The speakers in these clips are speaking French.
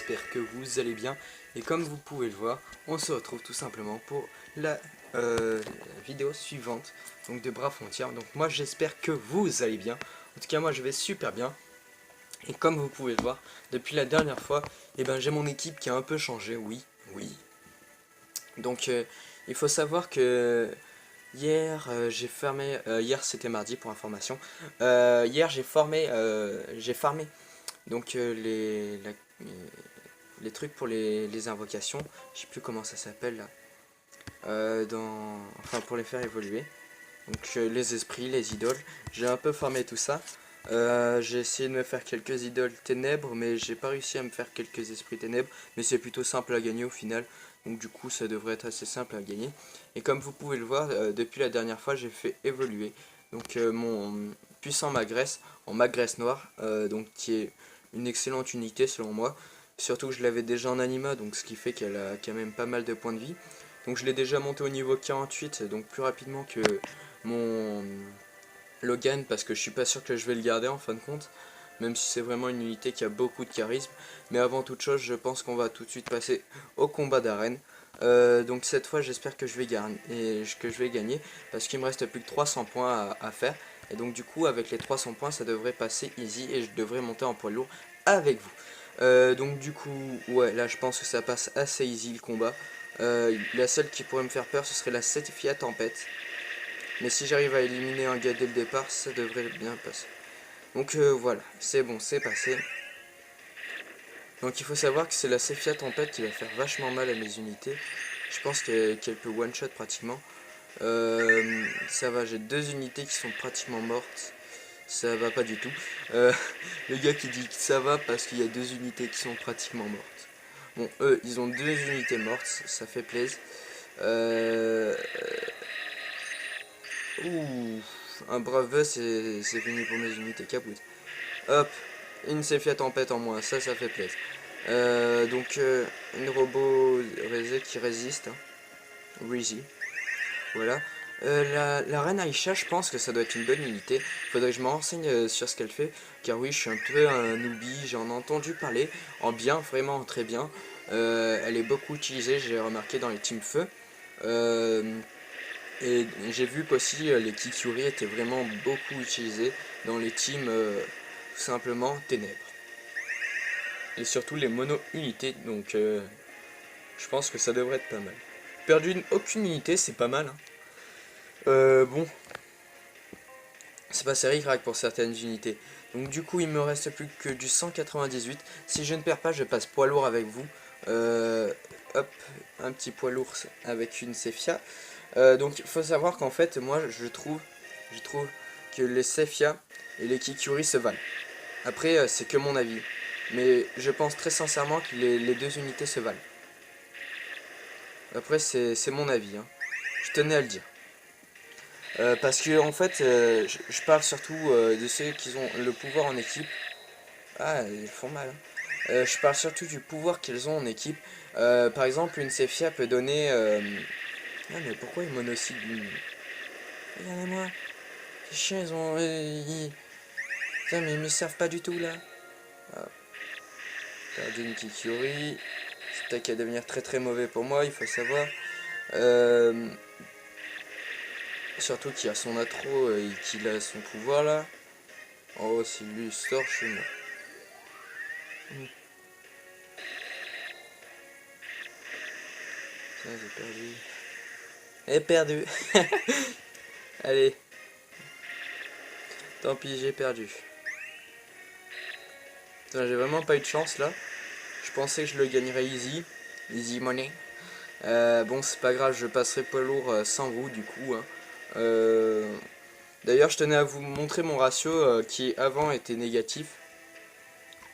j'espère que vous allez bien. Et comme vous pouvez le voir, on se retrouve tout simplement pour la vidéo suivante donc de Bras Frontières. Donc moi j'espère que vous allez bien. En tout cas moi je vais super bien. Et comme vous pouvez le voir, depuis la dernière fois, j'ai mon équipe qui a un peu changé, oui. Donc il faut savoir que hier j'ai fermé, hier c'était mardi pour information, hier j'ai farmé donc les trucs pour les invocations, je sais plus comment ça s'appelle là, enfin pour les faire évoluer. Donc les esprits, les idoles, j'ai un peu farmé tout ça. J'ai essayé de me faire quelques idoles ténèbres, mais j'ai pas réussi à me faire quelques esprits ténèbres, mais c'est plutôt simple à gagner au final. Donc du coup ça devrait être assez simple à gagner. Et comme vous pouvez le voir, depuis la dernière fois j'ai fait évoluer donc mon puissant magresse en magresse noire, donc qui est une excellente unité selon moi. Surtout que je l'avais déjà en anima, donc ce qui fait qu'elle a quand même pas mal de points de vie. Donc je l'ai déjà monté au niveau 48, donc plus rapidement que mon Logan, parce que je suis pas sûr que je vais le garder en fin de compte, même si c'est vraiment une unité qui a beaucoup de charisme. Mais avant toute chose, je pense qu'on va tout de suite passer au combat d'arène. Donc cette fois j'espère que je vais gagner, parce qu'il me reste plus que 300 points à faire. Et donc du coup avec les 300 points ça devrait passer easy et je devrais monter en poids lourd avec vous. Donc du coup ouais, là je pense que ça passe assez easy le combat. La seule qui pourrait me faire peur ce serait la Sephia Tempête. Mais si j'arrive à éliminer un gars dès le départ, ça devrait bien passer. Donc voilà, c'est bon, c'est passé. Donc il faut savoir que c'est la Sephia Tempête qui va faire vachement mal à mes unités. Je pense qu'elle peut one-shot pratiquement. Ça va, j'ai deux unités qui sont pratiquement mortes. Ça va pas du tout. Le gars qui dit que ça va parce qu'il y a deux unités qui sont pratiquement mortes. Bon, eux, ils ont deux unités mortes, ça fait plaisir. Ouh, un brave c'est fini pour mes unités caput. Hop, une Sephia Tempête en moins, ça fait plaisir. Une robot Rézé qui résiste. Hein. Reezy. Voilà. La reine Aïcha, je pense que ça doit être une bonne unité. Faudrait que je me renseigne sur ce qu'elle fait. Car oui, je suis un peu un newbie, j'en ai entendu parler. En bien, vraiment très bien. Elle est beaucoup utilisée, j'ai remarqué dans les teams feu. Et j'ai vu qu'aussi les Kikuri étaient vraiment beaucoup utilisés dans les teams tout simplement ténèbres. Et surtout les mono-unités, donc je pense que ça devrait être pas mal. Perdu aucune unité, c'est pas mal. Hein. Bon, c'est pas série crack pour certaines unités. Donc du coup il me reste plus que du 198. Si je ne perds pas, je passe poids lourd avec vous. Hop, un petit poids lourd avec une Sephia. Donc il faut savoir qu'en fait moi je trouve que les Sephia et les Kikuri se valent. Après c'est que mon avis. Mais je pense très sincèrement que les deux unités se valent. Après c'est mon avis. Hein. Je tenais à le dire. Parce que en fait je parle surtout de ceux qui ont le pouvoir en équipe. Ah ils font mal. Hein. Je parle surtout du pouvoir qu'ils ont en équipe. Par exemple une Sephia peut donner... Ah mais pourquoi ils monocyclent lui? Regardez-moi. Les chiens ils ont... Putain mais ils me servent pas du tout là. Ah. Perdu une Kikuri. C'est peut-être qu'à devenir très très mauvais pour moi, il faut savoir. Surtout qu'il a son atro et qu'il a son pouvoir là. Oh, s'il lui sort, je suis mort. Ça, j'ai perdu. Et perdu. Allez. Tant pis, j'ai perdu. J'ai vraiment pas eu de chance là. Je pensais que je le gagnerais easy. Easy money. Bon, c'est pas grave, je passerai poids lourd sans vous du coup. Hein. D'ailleurs, je tenais à vous montrer mon ratio qui avant était négatif.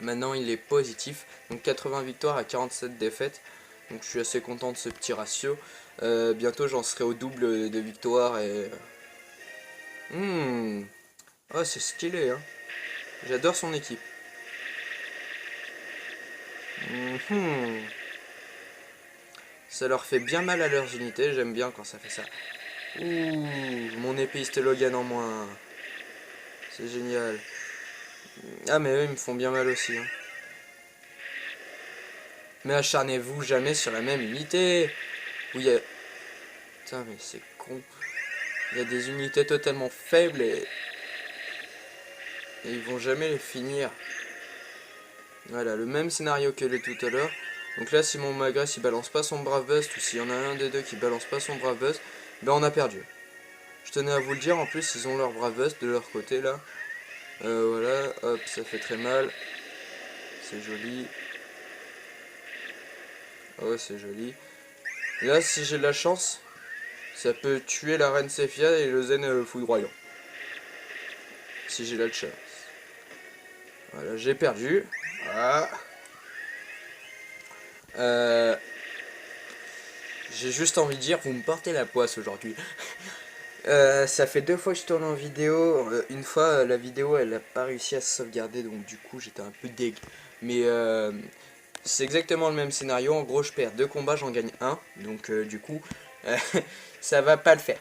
Maintenant, il est positif. Donc 80 victoires à 47 défaites. Donc je suis assez content de ce petit ratio. Bientôt, j'en serai au double de victoires et... Oh, c'est stylé, hein. J'adore son équipe. Ça leur fait bien mal à leurs unités, j'aime bien quand ça fait ça. Ouh, mon épéiste Logan en moins. C'est génial. Ah mais eux ils me font bien mal aussi. Hein. Mais acharnez-vous jamais sur la même unité. Où il y a... Putain, mais c'est con. Il y a des unités totalement faibles et ils vont jamais les finir. Voilà, le même scénario que le tout à l'heure. Donc là, si mon Magress il balance pas son Brave Bust, ou s'il y en a un des deux qui balance pas son Brave Bust, ben on a perdu. Je tenais à vous le dire, en plus ils ont leur Brave Bust de leur côté là. Voilà, hop, ça fait très mal. C'est joli. Oh, c'est joli. Là, si j'ai de la chance, ça peut tuer la reine Sephia et le Zen foudroyant. Si j'ai la chance. Voilà, j'ai perdu. Voilà. J'ai juste envie de dire, vous me portez la poisse aujourd'hui. Ça fait 2 fois que je tourne en vidéo. Une fois, la vidéo, elle a pas réussi à se sauvegarder, donc du coup, j'étais un peu deg. Mais c'est exactement le même scénario. En gros, je perds 2 combats, j'en gagne 1. Donc du coup, ça va pas le faire.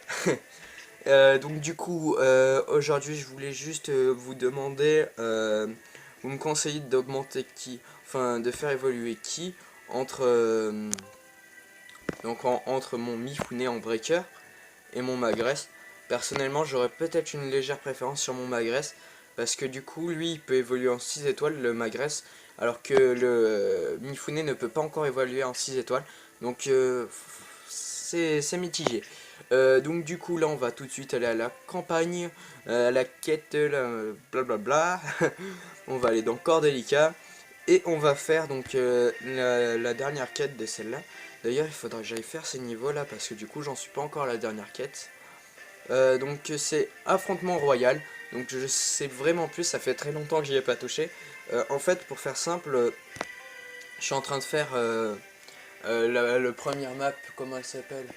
Donc du coup, aujourd'hui, je voulais juste vous demander, vous me conseillez d'augmenter qui, enfin, de faire évoluer qui entre entre mon Mifune en breaker et mon Magress. Personnellement, j'aurais peut-être une légère préférence sur mon Magress, parce que du coup, lui, il peut évoluer en 6 étoiles, le Magress, alors que le Mifune ne peut pas encore évoluer en 6 étoiles. Donc, c'est mitigé. Donc du coup, là, on va tout de suite aller à la campagne, à la quête, blablabla. On va aller dans Cordelica. Et on va faire donc la dernière quête de celle-là. D'ailleurs, il faudra que j'aille faire ces niveaux-là, parce que du coup, j'en suis pas encore à la dernière quête. Donc c'est affrontement royal. Donc je sais vraiment plus, ça fait très longtemps que j'y ai pas touché. En fait, pour faire simple, je suis en train de faire le première map, comment elle s'appelle?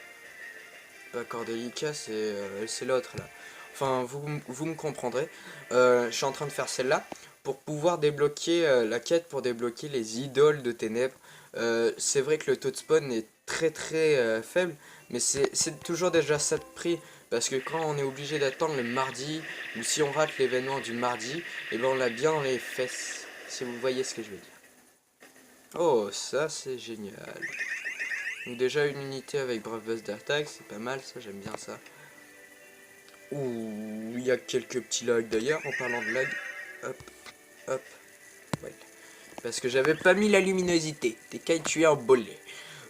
Pas Cordelica, c'est l'autre là. Enfin, vous me comprendrez. Je suis en train de faire celle-là pour pouvoir débloquer la quête, pour débloquer les idoles de ténèbres. C'est vrai que le taux de spawn est très faible, mais c'est toujours déjà ça de prix. Parce que quand on est obligé d'attendre le mardi, ou si on rate l'événement du mardi, et ben on l'a bien dans les fesses. Si vous voyez ce que je veux dire. Oh, ça c'est génial. Donc déjà une unité avec Brave Bust d'attaque, c'est pas mal ça, j'aime bien ça. Ouh, il y a quelques petits lags d'ailleurs, en parlant de lag. Hop, hop, voilà. Parce que j'avais pas mis la luminosité, t'es qu'à tuer en bolé.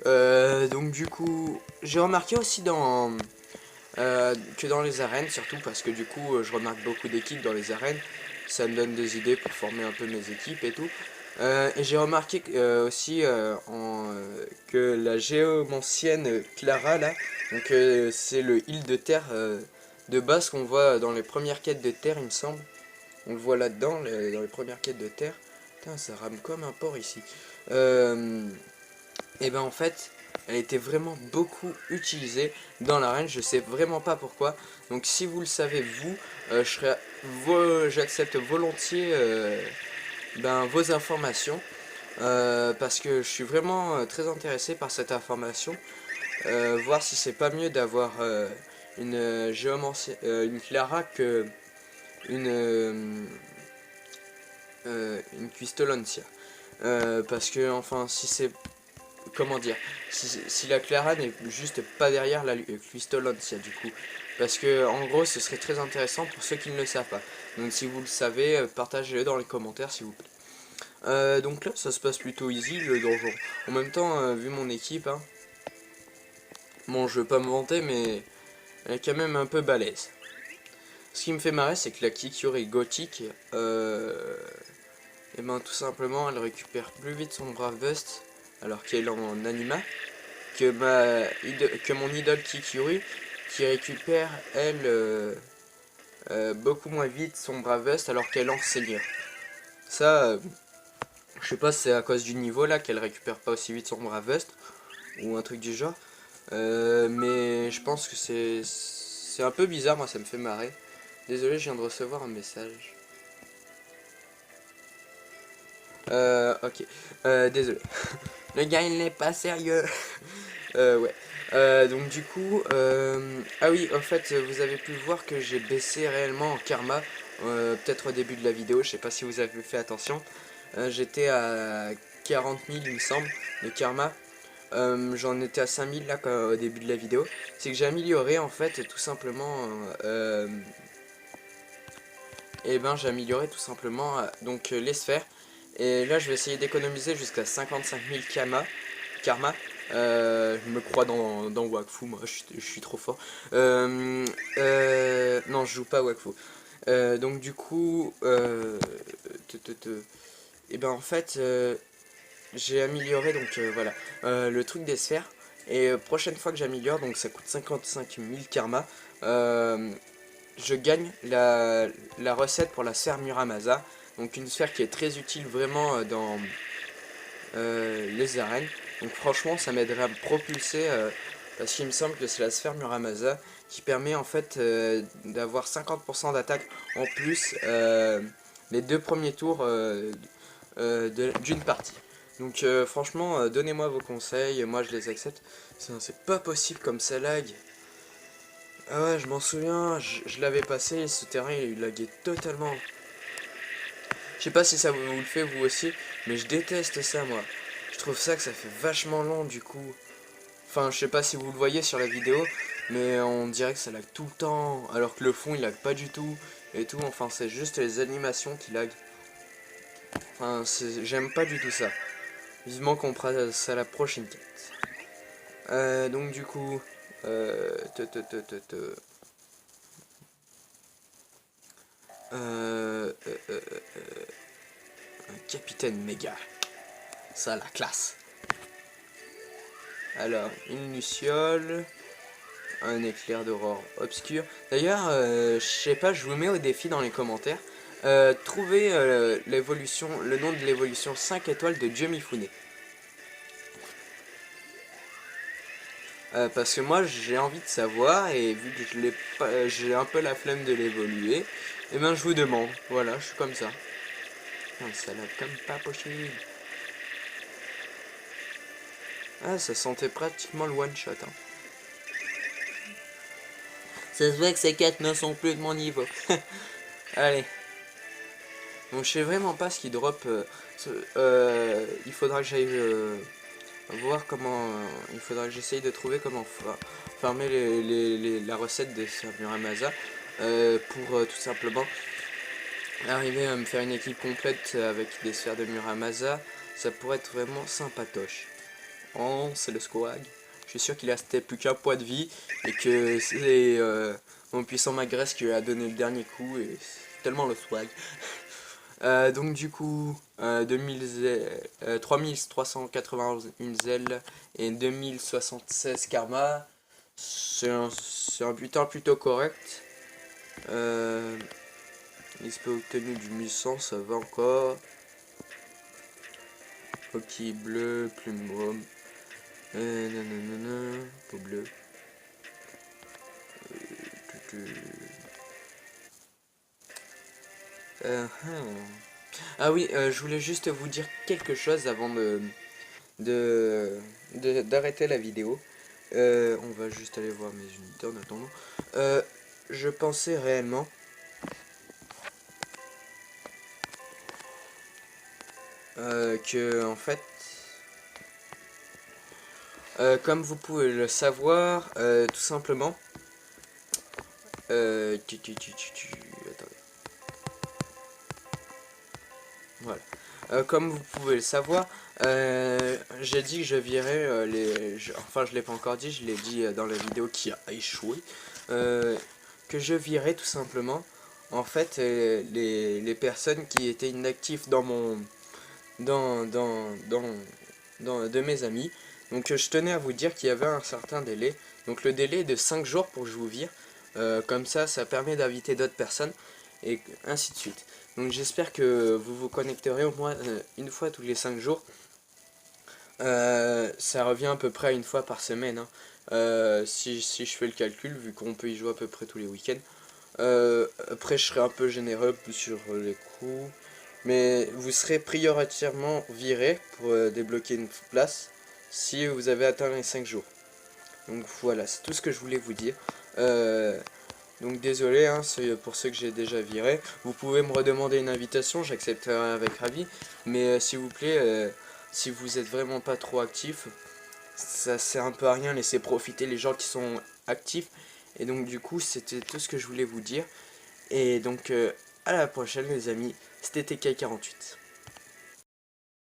Donc du coup, j'ai remarqué aussi que dans les arènes, surtout parce que du coup, je remarque beaucoup d'équipes dans les arènes. Ça me donne des idées pour former un peu mes équipes et tout. Et j'ai remarqué aussi que la géomancienne Clara là, donc c'est le île de terre de base qu'on voit dans les premières quêtes de terre, il me semble. On le voit là-dedans, dans les premières quêtes de terre. Putain, ça rame comme un porc ici. Et ben en fait, elle était vraiment beaucoup utilisée dans l'arène, je sais vraiment pas pourquoi. Donc si vous le savez vous, j'accepte volontiers vos informations. Parce que je suis vraiment très intéressé par cette information. Voir si c'est pas mieux d'avoir une Clara que une Quistoloncia. Parce que enfin si c'est comment dire, si la Clara n'est juste pas derrière la Quistoloncia du coup. Parce que en gros ce serait très intéressant pour ceux qui ne le savent pas. Donc si vous le savez, partagez-le dans les commentaires s'il vous plaît. Donc là ça se passe plutôt easy le donjon. En même temps, vu mon équipe, hein, bon je veux pas me vanter mais elle est quand même un peu balèze. Ce qui me fait marrer c'est que la Kikuri gothique, et ben tout simplement elle récupère plus vite son Brave Bust alors qu'elle est en anima que mon idole Kikuri qui récupère elle beaucoup moins vite son Brave Bust alors qu'elle est en seigneur. Ça, je sais pas si c'est à cause du niveau là qu'elle récupère pas aussi vite son Brave Bust ou un truc du genre. Mais je pense que c'est un peu bizarre, moi ça me fait marrer. Désolé, je viens de recevoir un message. Ok. Désolé. Le gars il n'est pas sérieux. Ouais. Donc du coup, ah oui, en fait, vous avez pu voir que j'ai baissé réellement en karma, peut-être au début de la vidéo, je sais pas si vous avez fait attention. J'étais à 40 000 il me semble de karma. J'en étais à 5000 là au début de la vidéo. C'est que j'ai amélioré en fait tout simplement j'ai amélioré tout simplement les sphères. Et là je vais essayer d'économiser jusqu'à 55 000 karma. Je me crois dans Wakfu, moi je suis trop fort. Non, je joue pas à Wakfu. Donc du coup, et ben en fait, j'ai amélioré voilà le truc des sphères. Et prochaine fois que j'améliore, donc ça coûte 55 000 karma. Je gagne la recette pour la sphère Muramasa. Donc une sphère qui est très utile vraiment dans les arènes. Donc franchement ça m'aiderait à me propulser parce qu'il me semble que c'est la sphère Muramasa qui permet en fait d'avoir 50% d'attaque en plus les 2 premiers tours d'une partie. Donc franchement donnez-moi vos conseils, moi je les accepte. C'est pas possible comme ça lag. Ah ouais, je m'en souviens, je l'avais passé, ce terrain il laguait totalement. Je sais pas si ça vous le fait vous aussi, mais je déteste ça moi. Je trouve ça que ça fait vachement long du coup. Enfin, je sais pas si vous le voyez sur la vidéo, mais on dirait que ça lag tout le temps, alors que le fond il lag pas du tout, et tout, enfin c'est juste les animations qui lag. Enfin, j'aime pas du tout ça. Vivement qu'on fera ça la prochaine quête. Donc du coup, euh, te, te, te, te, te. Euh, euh, euh, euh, un capitaine méga. Ça, la classe. Alors, une luciole. Un éclair d'aurore obscur. D'ailleurs, je sais pas, je vous mets au défi dans les commentaires. Trouvez le nom de l'évolution 5 étoiles de Dieu Mifune. Parce que moi j'ai envie de savoir et vu que je l'ai pas, j'ai un peu la flemme de l'évoluer, et ben je vous demande. Voilà, je suis comme ça. Ça l'a comme pas possible. Ah, ça sentait pratiquement le one shot. Hein. Ça se voit que ces quêtes ne sont plus de mon niveau. Allez. Donc je sais vraiment pas ce qui drop. Il faudra que j'aille voir comment. Il faudra que j'essaye de trouver comment farmer la recette de Muramasa pour tout simplement arriver à me faire une équipe complète avec des sphères de Muramasa. Ça pourrait être vraiment sympatoche. Oh, c'est le squag. Je suis sûr qu'il restait plus qu'un point de vie et que c'est mon puissant Magresse qui lui a donné le dernier coup et c'est tellement le swag. Donc du coup, 3391 zèle et 2076 karma. C'est un butin plutôt correct. XP obtenu du Musan, ça va encore. Ok, bleu, plume brome. Nanana, peau bleue. Ah oui, je voulais juste vous dire quelque chose avant d'arrêter la vidéo. On va juste aller voir mes unités en attendant. Je pensais réellement que en fait, comme vous pouvez le savoir, tout simplement. Attendez. Voilà. Comme vous pouvez le savoir, j'ai dit que je virais enfin, je l'ai pas encore dit, je l'ai dit dans la vidéo qui a échoué. Que je virais tout simplement, en fait, les personnes qui étaient inactives dans mon. De mes amis. Donc, je tenais à vous dire qu'il y avait un certain délai. Donc, le délai est de 5 jours pour que je vous vire. Comme ça permet d'inviter d'autres personnes et ainsi de suite. Donc j'espère que vous vous connecterez au moins une fois tous les 5 jours. Ça revient à peu près à une fois par semaine. Hein. Si je fais le calcul, vu qu'on peut y jouer à peu près tous les week-ends. Après je serai un peu généreux sur les coups. Mais vous serez prioritairement viré pour débloquer une place si vous avez atteint les 5 jours. Donc voilà, c'est tout ce que je voulais vous dire. Donc désolé, hein, c'est pour ceux que j'ai déjà viré. Vous pouvez me redemander une invitation, j'accepterai avec ravi. Mais s'il vous plaît, si vous êtes vraiment pas trop actif, ça sert un peu à rien, laissez profiter les gens qui sont actifs. Et donc du coup c'était tout ce que je voulais vous dire. Et donc à la prochaine les amis, c'était TK48.